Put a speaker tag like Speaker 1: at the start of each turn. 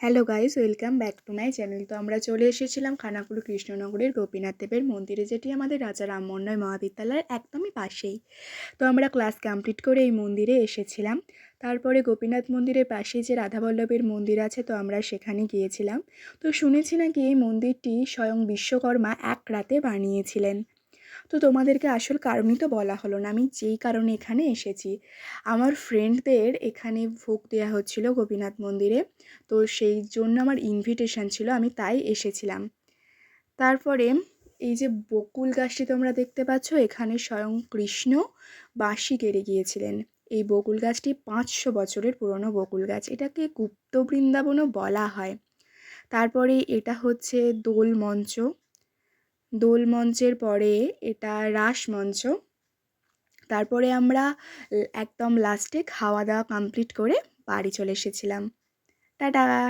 Speaker 1: Hello guys, welcome back to my channel. তো আমরা চলে এসেছিলাম খানাকুল কৃষ্ণনগরের গোপীনাথ দেবের মন্দিরে, যেটি আমাদের রাজা রামমোহন মহাবিদ্যালয়ের একদমই পাশেই। তো আমরা ক্লাস কমপ্লিট করে এই মন্দিরে এসেছিলাম। তারপরে গোপীনাথ মন্দিরের পাশেই যে রাধাবল্লভের মন্দির আছে, তো আমরা সেখানে গিয়েছিলাম। তো শুনেছি নাকি এই মন্দিরটি স্বয়ং বিশ্বকর্মা এক রাতে বানিয়েছিলেন। তো তোমাদেরকে আসল কারণই তো বলা হলো না, আমি যেই কারণে এখানে এসেছি। আমার ফ্রেন্ডদের এখানে ভোগ দেওয়া হচ্ছিল গোপীনাথ মন্দিরে, তো সেই জন্য আমার ইনভিটেশন ছিল, আমি তাই এসেছিলাম। তারপরে এই যে বকুল গাছটি তোমরা দেখতে পাচ্ছ, এখানে স্বয়ং কৃষ্ণ বাঁশি গেড়ে গিয়েছিলেন। এই বকুল গাছটি 500 বছরের পুরনো বকুল গাছ, এটাকে গুপ্ত বৃন্দাবনও বলা হয়। তারপরে এটা হচ্ছে দোল মঞ্চ, দোল মঞ্চের পরে এটা রাস মঞ্চ। তারপরে আমরা একদম লাস্টে খাওয়া দাওয়া কমপ্লিট করে বাড়ি চলে এসেছিলাম। টাটা।